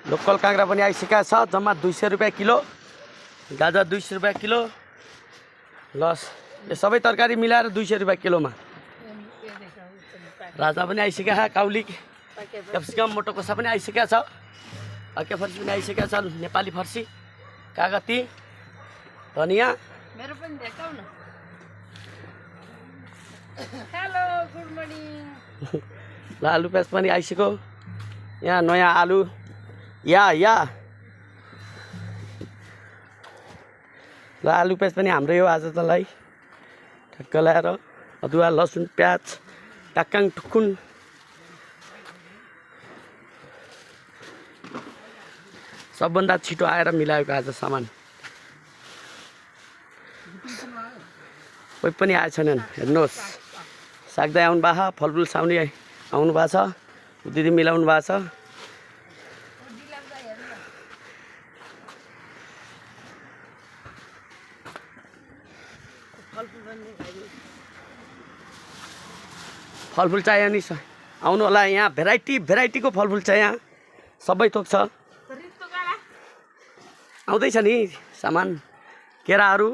local काँक्रा पनि आइसकेको छ जम्मा 200 रुपैयाँ किलो गाजर 200 रुपैयाँ किलो लस यो सबै तरकारी मिलाएर 200 रुपैयाँ किलोमा राजा पनि आइसकेको छ काउली क्याप्सिकम मोटो कोसा पनि आइसकेको छ अर्के फर्सी पनि आइसकेको छ नेपाली फर्सी कागती धनिया मेरो पनि देखाउ न हेलो गुड मर्निङ ल आलु प्याज पनि आइसक्यो यहाँ नयाँ आलु या ल आलु प्याज पनि हाम्रै हो आज तँलाई ठक्क लाएर अदुवा लसुन प्याज टाक्काङ टुक्कुन सबभन्दा छिटो आएर मिलाएको आज सामान कोही पनि आएको छैनन् हेर्नुहोस् साग्दै आउनु भएको छ फलफुल साउने आउनु भएको छ दिदी मिलाउनु भएको छ फलफुल चाहियो नि आउनु होला यहाँ भेराइटीको फलफुल छ यहाँ सबै थोक छ आउँदैछ नि सामान केराहरू